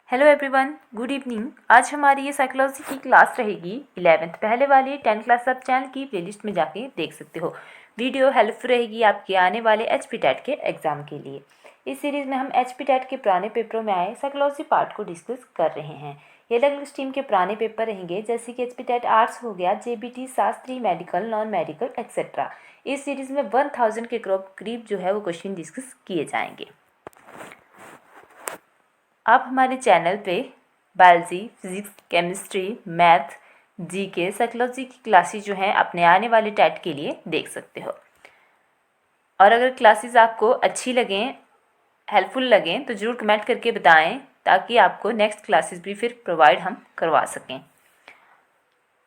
Hello everyone, good evening. आज हमारी ये साइकोलॉजी की क्लास रहेगी 11th पहले वाली 10 क्लास सब चैनल की प्लेलिस्ट में जाके देख सकते हो। वीडियो हेल्पफुल रहेगी आपके आने वाले HP टेट के एग्ज़ाम के लिए। इस सीरीज़ में हम HP टेट के पुराने पेपरों में आए साइकोलॉजी पार्ट को डिस्कस कर रहे हैं। ये अलग अलग स्ट्रीम के पुराने पेपर रहेंगे, जैसे कि HP टेट आर्ट्स हो गया, JBT, Shastri, medical, non medical etcetera. इस सीरीज़ में 1000 के करीब जो है वो क्वेश्चन डिस्कस किए जाएंगे। आप हमारे चैनल पे biology, physics, chemistry, math, GK, psychology की क्लासेस जो हैं अपने आने वाले टेट के लिए देख सकते हो। और अगर क्लासेस आपको अच्छी लगें, हेल्पफुल लगें तो ज़रूर कमेंट करके बताएं, ताकि आपको नेक्स्ट क्लासेस भी फिर प्रोवाइड हम करवा सकें।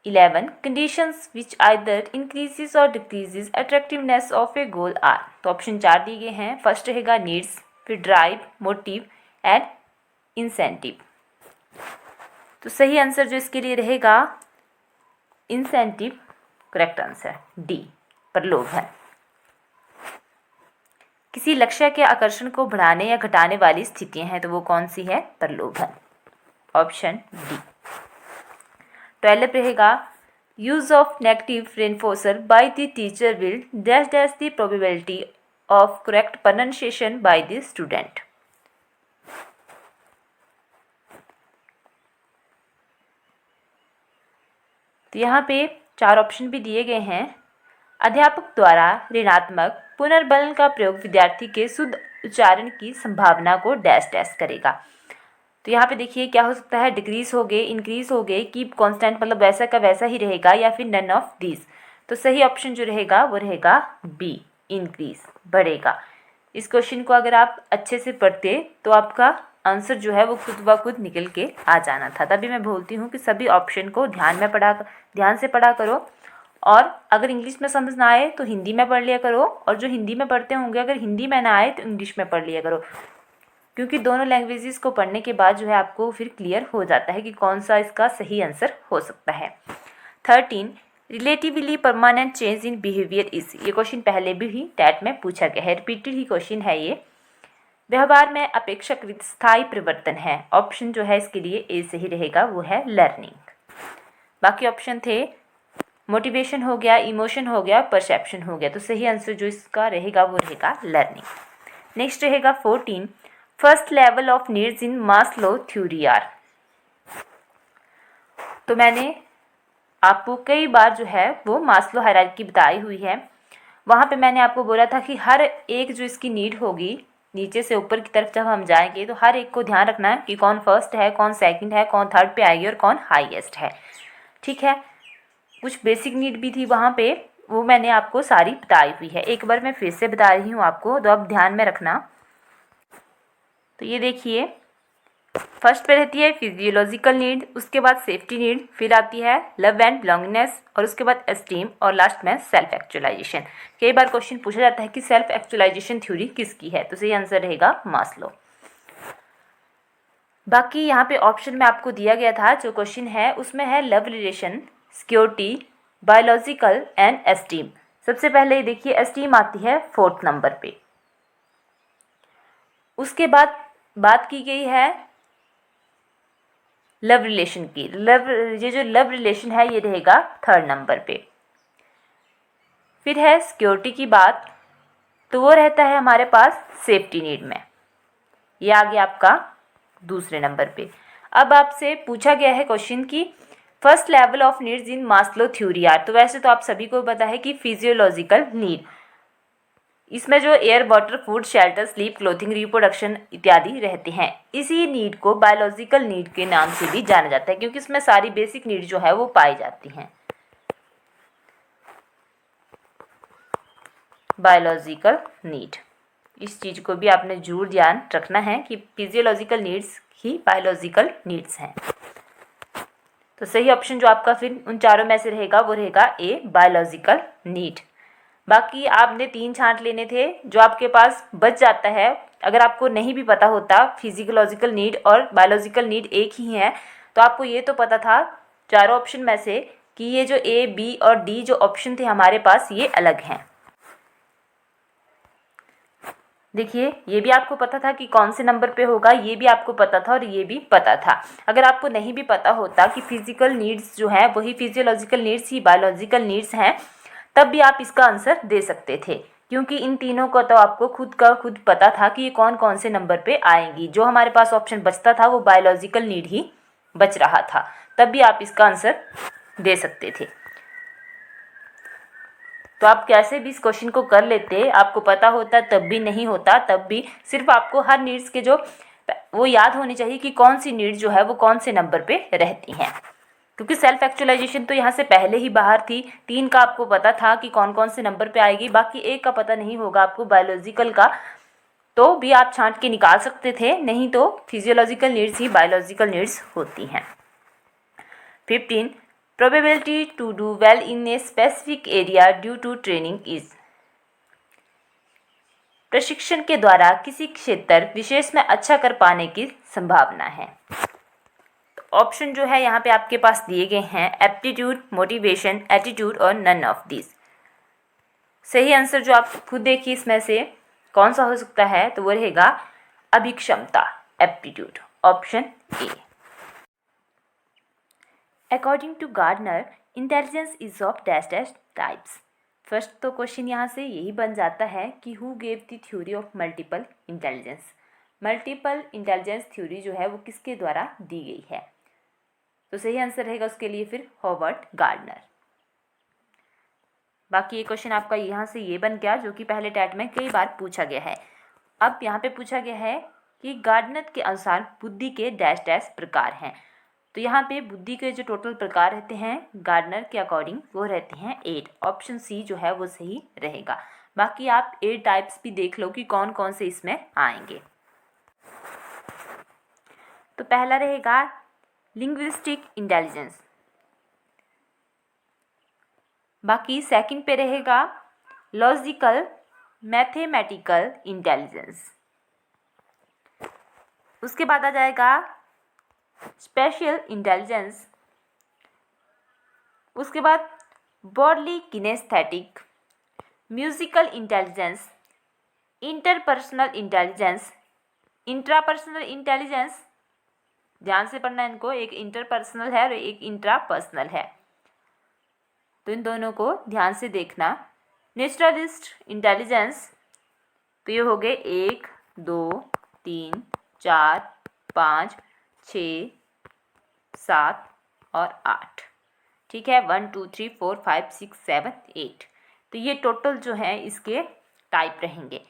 11 conditions which either increases or decreases attractiveness of a goal are. तो ऑप्शन 4 दिए गए हैं। फर्स्ट रहेगा नीड्स, फिर ड्राइव, मोटिव एंड इंसेंटिव। तो सही आंसर जो इसके लिए रहेगा इंसेंटिव, करेक्ट आंसर डी, प्रलोभन। किसी लक्ष्य के आकर्षण को बढ़ाने या घटाने वाली स्थितियां हैं, तो वो कौन सी है? प्रलोभन, ऑप्शन डी। 12 रहेगा use of negative reinforcer by the teacher will dash dash the probability of correct pronunciation by the student. तो यहाँ पे 4 ऑप्शन भी दिए गए हैं। अध्यापक द्वारा ऋणात्मक पुनर्बलन का प्रयोग विद्यार्थी के शुद्ध उच्चारण की संभावना को डैश डैश करेगा। तो यहाँ पे देखिए क्या हो सकता है, डिक्रीज हो गए, इंक्रीज हो गए, कीप कांस्टेंट मतलब वैसा का वैसा ही रहेगा, या फिर नन ऑफ दीज। तो सही ऑप्शन जो रहेगा वो रहेगा बी, इंक्रीज, बढ़ेगा। इस क्वेश्चन को अगर आप अच्छे से पढ़ते तो आपका आंसर जो है वो खुद ब खुद निकल के आ जाना था। तभी मैं बोलती हूँ कि सभी ऑप्शन को ध्यान से पढ़ा करो, और अगर इंग्लिश में समझ ना आए तो हिंदी में पढ़ लिया करो, और जो हिंदी में पढ़ते होंगे अगर हिंदी में ना आए तो इंग्लिश में पढ़ लिया करो, क्योंकि दोनों लैंग्वेजेस को पढ़ने के बाद जो है आपको फिर क्लियर हो जाता है कि कौन सा इसका सही आंसर हो सकता है। 13 relatively permanent change in behaviour is. ये क्वेश्चन पहले भी टैट में पूछा गया है, रिपीटेड ही क्वेश्चन है ये। व्यवहार में अपेक्षाकृत स्थायी परिवर्तन है। ऑप्शन जो है इसके लिए ए सही रहेगा, वो है लर्निंग। बाकी ऑप्शन थे मोटिवेशन हो गया, इमोशन हो गया, परसेप्शन हो गया। तो सही आंसर जो इसका रहेगा वो रहेगा लर्निंग। नेक्स्ट रहेगा 14 first level of needs in Maslow theory are. तो मैंने आपको कई बार जो है वो मास्लो हायरार्की बताई हुई है। वहाँ पे मैंने आपको बोला था कि हर एक जो इसकी नीड होगी, नीचे से ऊपर की तरफ जब हम जाएंगे तो हर एक को ध्यान रखना है कि कौन फर्स्ट है, कौन सेकंड है, कौन थर्ड पे आएगी और कौन हाईएस्ट है। ठीक है, कुछ बेसिक नीड भी थी वहाँ पे, वो मैंने आपको सारी बताई हुई है। एक बार मैं फिर से बता रही हूँ आपको, तो आप ध्यान में रखना। तो ये देखिए, फर्स्ट पे रहती है फिजियोलॉजिकल नीड, उसके बाद सेफ्टी नीड, फिर आती है लव एंड बिलोंगिंगनेस, और उसके बाद एस्टीम, और लास्ट में सेल्फ एक्चुअलाइजेशन। कई बार क्वेश्चन पूछा जाता है कि सेल्फ एक्चुअलाइजेशन थ्योरी किसकी है, तो सही आंसर रहेगा मास्लो। बाकी यहाँ पे ऑप्शन में आपको दिया गया था जो क्वेश्चन है उसमें है love relation, security, biological and esteem. सबसे पहले देखिए एस्टीम आती है 4th नंबर पे। उसके बाद बात की गई है लव रिलेशन की। ये जो लव रिलेशन है ये रहेगा 3rd नंबर पे। फिर है सिक्योरिटी की बात, तो वो रहता है हमारे पास सेफ्टी नीड में, ये आ गया आपका 2रे नंबर पे। अब आपसे पूछा गया है क्वेश्चन की first level of needs in Maslow theory are. तो वैसे तो आप सभी को पता है कि फिजियोलॉजिकल नीड, इसमें जो air, water, food, shelter, sleep, clothing, reproduction इत्यादि रहते हैं। इसी नीड को बायोलॉजिकल नीड के नाम से भी जाना जाता है, क्योंकि इसमें सारी बेसिक नीड जो है वो पाई जाती हैं। बायोलॉजिकल नीड, इस चीज़ को भी आपने जरूर ध्यान रखना है कि फिजियोलॉजिकल नीड्स ही बायोलॉजिकल नीड्स हैं। तो सही ऑप्शन जो आपका फिर उन चारों में से रहेगा वो रहेगा ए, बायोलॉजिकल नीड। बाकी आपने 3 छांट लेने थे, जो आपके पास बच जाता है। अगर आपको नहीं भी पता होता फिजियोलॉजिकल नीड और बायोलॉजिकल नीड एक ही है, तो आपको ये तो पता था चारों ऑप्शन में से कि ये जो ए, बी और डी जो ऑप्शन थे हमारे पास ये अलग हैं। देखिए, ये भी आपको पता था कि कौन से नंबर पे होगा, ये भी आपको पता था और ये भी पता था। अगर आपको नहीं भी पता होता कि फिजिकल नीड्स जो है वही फिजियोलॉजिकल नीड्स ही बायोलॉजिकल नीड्स हैं, तब भी आप इसका आंसर दे सकते थे, क्योंकि इन तीनों को तो आपको खुद का खुद पता था कि ये कौन कौन से नंबर पे आएंगी। जो हमारे पास ऑप्शन बचता था वो बायोलॉजिकल नीड ही बच रहा था, तब भी आप इसका आंसर दे सकते थे। तो आप कैसे भी इस क्वेश्चन को कर लेते, आपको पता होता तब भी, नहीं होता तब भी, सिर्फ आपको हर नीड्स के जो वो याद होनी चाहिए कि कौन सी नीड जो है वो कौन से नंबर पे रहती हैं। क्योंकि सेल्फ एक्चुअलाइजेशन तो यहाँ से पहले ही बाहर थी, 3 का आपको पता था कि कौन कौन से नंबर पे आएगी, बाकी 1 का पता नहीं होगा आपको बायोलॉजिकल का, तो भी आप छांट के निकाल सकते थे, नहीं तो फिजियोलॉजिकल नीड्स ही बायोलॉजिकल नीड्स होती हैं। 15. Probability to do well in a specific area due to training is. प्रशिक्षण के द्वारा किसी क्षेत्र विशेष में अच्छा कर पाने की संभावना है। ऑप्शन जो है यहाँ पे आपके पास दिए गए हैं, एप्टीट्यूड, मोटिवेशन, एटीट्यूड और नन ऑफ दिस। सही आंसर जो आप खुद देखिए इसमें से कौन सा हो सकता है, तो वो रहेगा अभिक्षमता, aptitude, option A. According to Gardner, intelligence is of dash dash types. First तो क्वेश्चन यहाँ से यही बन जाता है कि who gave the theory of multiple intelligence. Multiple intelligence theory जो है वो किसके द्वारा दी गई है, तो सही आंसर रहेगा उसके लिए फिर हॉवर्ड गार्डनर। बाकी ये क्वेश्चन आपका यहाँ से ये बन गया, जो कि पहले टैट में कई बार पूछा गया है। अब यहाँ पे पूछा गया है कि गार्डनर के अनुसार बुद्धि के डैश डैश प्रकार हैं। तो यहाँ पे बुद्धि के जो टोटल प्रकार रहते हैं गार्डनर के अकॉर्डिंग वो रहते हैं 8। ऑप्शन सी जो है वो सही रहेगा। बाकी आप 8 टाइप्स भी देख लो कि कौन कौन से इसमें आएंगे। तो पहला रहेगा लिंग्विस्टिक इंटेलिजेंस, बाकी सेकंड पे रहेगा लॉजिकल मैथमेटिकल इंटेलिजेंस, उसके बाद आ जाएगा स्पेशल इंटेलिजेंस, उसके बाद bodily kinaesthetic, musical intelligence, interpersonal intelligence, intrapersonal intelligence. ध्यान से पढ़ना इनको, एक इंटरपर्सनल है और एक इंट्रापर्सनल है, तो इन दोनों को ध्यान से देखना। नेचुरलिस्ट इंटेलिजेंस, तो ये हो गए 1 2 3 4 5 6 7 और 8, ठीक है, 1 2 3 4 5 6 7 8। तो ये टोटल जो है इसके टाइप रहेंगे।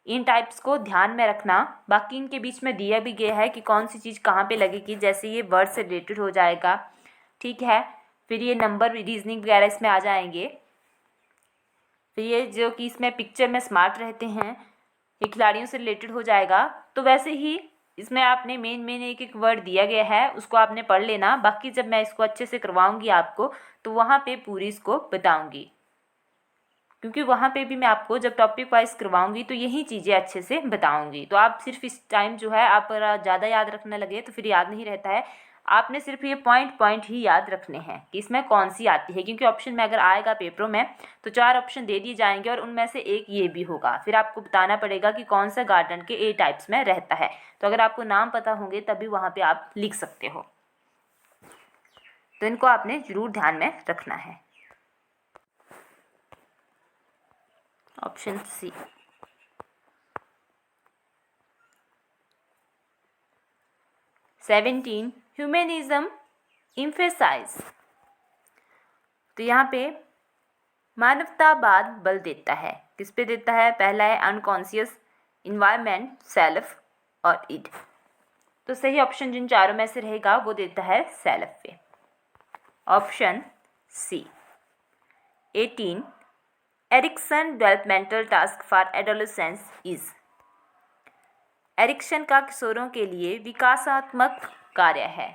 इन टाइप्स को ध्यान में रखना। बाकी इनके बीच में दिया भी गया है कि कौन सी चीज़ कहाँ पे लगेगी, जैसे ये वर्ड से रिलेटेड हो जाएगा, ठीक है, फिर ये नंबर रीजनिंग वगैरह इसमें आ जाएंगे, फिर ये जो कि इसमें पिक्चर में स्मार्ट रहते हैं ये खिलाड़ियों से रिलेटेड हो जाएगा। तो वैसे ही इसमें आपने मेन एक एक वर्ड दिया गया है उसको आपने पढ़ लेना। बाकी जब मैं इसको अच्छे से करवाऊंगी आपको तो वहाँ पे पूरी इसको बताऊंगी, क्योंकि वहाँ पे भी मैं आपको जब टॉपिक वाइज करवाऊंगी तो यही चीज़ें अच्छे से बताऊंगी। तो आप सिर्फ इस टाइम जो है आप ज़्यादा याद रखने लगे तो फिर याद नहीं रहता है। आपने सिर्फ ये पॉइंट ही याद रखने हैं कि इसमें कौन सी आती है, क्योंकि ऑप्शन में अगर आएगा पेपरों में तो 4 ऑप्शन दे दिए जाएंगे और उनमें से एक ये भी होगा। फिर आपको बताना पड़ेगा कि कौन सा गार्डन के ए टाइप्स में रहता है। तो अगर आपको नाम पता होंगे तभी वहाँ पर आप लिख सकते हो। तो इनको आपने ज़रूर ध्यान में रखना है। Option C. Seventeen, humanism emphasise. तो यहाँ पे मानवतावाद बल देता है, किस पे देता है? पहला है अनकॉन्शियस, इन्वायरमेंट, सेल्फ और इड। तो सही ऑप्शन जिन चारों में से रहेगा वो देता है सेल्फ पे, option C. 18, Erikson developmental task for adolescence is. Erikson का किशोरों के लिए विकासात्मक कार्य है।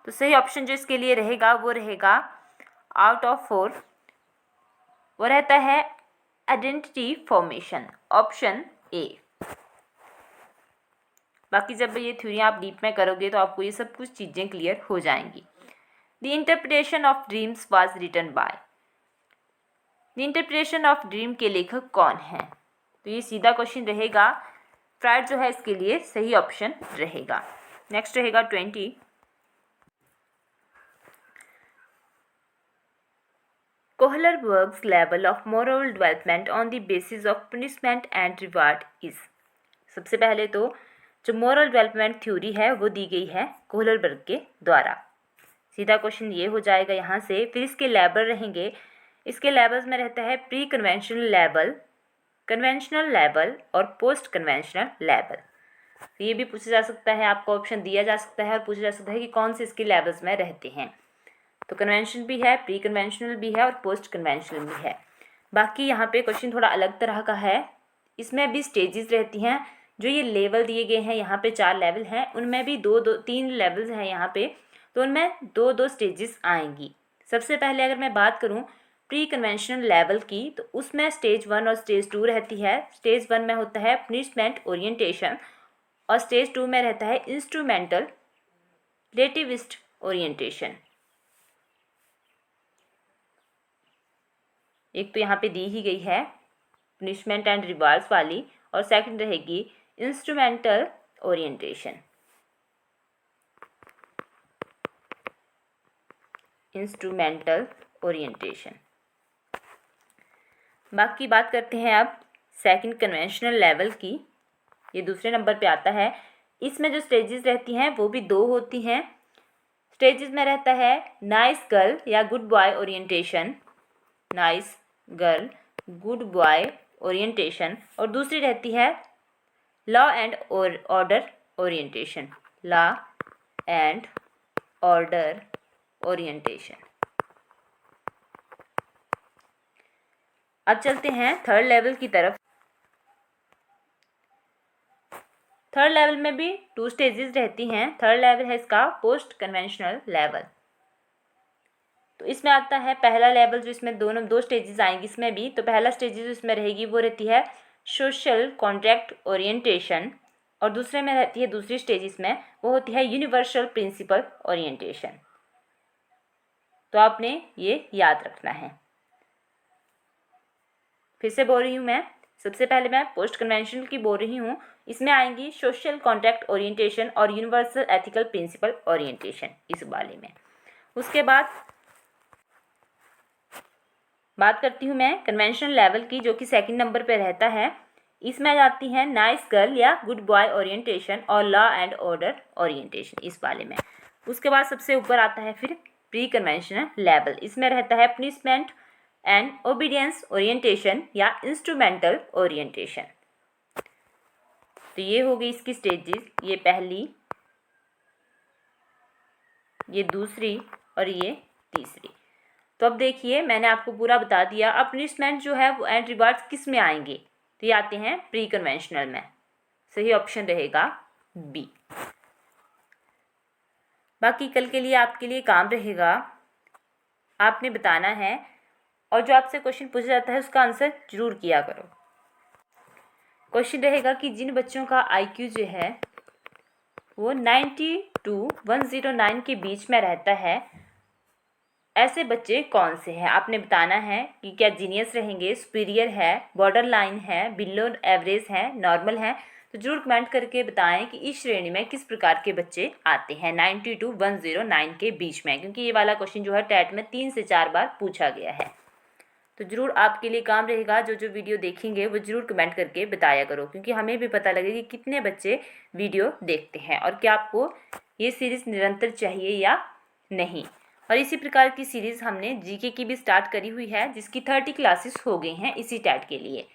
तो सही ऑप्शन जो इसके लिए रहेगा वो रहेगा आउट ऑफ 4, वो रहता है आइडेंटिटी फॉर्मेशन, ऑप्शन ए। बाकी जब ये थ्योरी आप डीप में करोगे तो आपको ये सब कुछ चीज़ें क्लियर हो जाएंगी। The interpretation of dreams was written by. The interpretation of dream के लेखक कौन हैं? तो ये सीधा क्वेश्चन रहेगा, फ्राइड जो है इसके लिए सही ऑप्शन रहेगा। नेक्स्ट रहेगा 20। Kohlberg's level of moral development on the basis of punishment and reward is. सबसे पहले तो जो मोरल डेवलपमेंट थ्योरी है वो दी गई है कोहलरबर्ग के द्वारा। सीधा क्वेश्चन ये हो जाएगा यहाँ से। फिर इसके लेवल रहेंगे, इसके लेवल्स में रहता है pre conventional level, conventional level और पोस्ट कन्वेंशनल लेवल। तो ये भी पूछा जा सकता है, आपको ऑप्शन दिया जा सकता है और पूछा जा सकता है कि कौन से इसके लेवल्स में रहते हैं। तो कन्वेंशन भी है, प्री कन्वेंशनल भी है और पोस्ट कन्वेंशनल भी है। बाकी यहाँ पे क्वेश्चन थोड़ा अलग तरह का है, इसमें भी स्टेजेस रहती हैं। जो ये लेवल दिए गए हैं यहाँ पे 4 लेवल हैं, उनमें भी 3 लेवल्स हैं यहाँ पे, तो उनमें 2 स्टेजेस आएंगी। सबसे पहले अगर मैं बात करूँ प्री कन्वेंशनल लेवल की, तो उसमें स्टेज 1 और स्टेज 2 रहती है। स्टेज 1 में होता है पनिशमेंट ओरिएंटेशन और स्टेज 2 में रहता है इंस्ट्रूमेंटल रिलेटिविस्ट ओरिएंटेशन। एक तो यहाँ पे दी ही गई है पनिशमेंट एंड रिवार्ड्स वाली, और सेकंड रहेगी इंस्ट्रूमेंटल ओरिएंटेशन। Instrumental orientation. बाकी बात करते हैं अब सेकंड कन्वेंशनल लेवल की, ये दूसरे नंबर पे आता है। इसमें जो स्टेजेस रहती हैं वो भी 2 होती हैं। स्टेजेस में रहता है नाइस गर्ल या good boy orientation, nice girl good boy orientation, और दूसरी रहती है law and order orientation, law and order orientation. अब चलते हैं थर्ड लेवल की तरफ। थर्ड लेवल में भी 2 स्टेजेस रहती हैं। थर्ड लेवल है इसका पोस्ट कन्वेंशनल लेवल। तो इसमें आता है पहला लेवल, जो इसमें 2 स्टेजेस आएंगी इसमें भी। तो पहला स्टेजेस जो इसमें रहेगी वो रहती है सोशल कॉन्ट्रैक्ट ओरिएंटेशन, और दूसरे में रहती है दूसरी स्टेजेस में वो होती है यूनिवर्सल प्रिंसिपल ओरिएंटेशन। तो आपने ये याद रखना है। फिर से बोल रही हूँ मैं, सबसे पहले मैं पोस्ट कन्वेंशनल की बोल रही हूँ। इसमें आएंगी सोशल कॉन्ट्रैक्ट ओरिएंटेशन और यूनिवर्सल एथिकल प्रिंसिपल ओरिएंटेशन इस वाले में। उसके बाद बात करती हूँ मैं कन्वेंशनल लेवल की, जो कि सेकंड नंबर पे रहता है। इसमें जाती है नाइस गर्ल या गुड बॉय ओरिएंटेशन और लॉ एंड ऑर्डर ओरिएंटेशन इस वाले में। उसके बाद सबसे ऊपर आता है फिर प्री कन्वेंशनल लेवल। इसमें रहता है पनिशमेंट एंड ओबीडियंस ओरिएंटेशन या इंस्ट्रूमेंटल ओरिएंटेशन। तो ये हो गई इसकी स्टेजेस, ये पहली, ये दूसरी और ये तीसरी। तो अब देखिए मैंने आपको पूरा बता दिया। अब पनिशमेंट जो है वो एंड रिवार्ड्स किस में आएंगे, तो ये आते हैं प्री कन्वेंशनल में। सही ऑप्शन रहेगा बी। बाकी कल के लिए आपके लिए काम रहेगा, आपने बताना है और जो आपसे क्वेश्चन पूछा जाता है उसका आंसर जरूर किया करो। क्वेश्चन रहेगा कि जिन बच्चों का IQ जो है वो 90 to 109 के बीच में रहता है, ऐसे बच्चे कौन से हैं। आपने बताना है कि क्या जीनियस रहेंगे, सुपीरियर है, बॉर्डर लाइन है, बिलो एवरेज है, नॉर्मल है। तो जरूर कमेंट करके बताएं कि इस श्रेणी में किस प्रकार के बच्चे आते हैं 90 to 109 के बीच में, क्योंकि ये वाला क्वेश्चन जो है टेट में 3 से 4 बार पूछा गया है। तो ज़रूर आपके लिए काम रहेगा, जो वीडियो देखेंगे वो ज़रूर कमेंट करके बताया करो, क्योंकि हमें भी पता लगे कि कितने बच्चे वीडियो देखते हैं और क्या आपको ये सीरीज़ निरंतर चाहिए या नहीं। और इसी प्रकार की सीरीज़ हमने GK की भी स्टार्ट करी हुई है, जिसकी 30 क्लासेस हो गई हैं इसी टेट के लिए,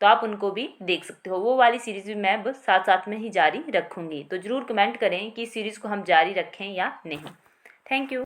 तो आप उनको भी देख सकते हो। वो वाली सीरीज़ भी मैं बस साथ साथ में ही जारी रखूँगी। तो ज़रूर कमेंट करें कि इस सीरीज़ को हम जारी रखें या नहीं। Thank you.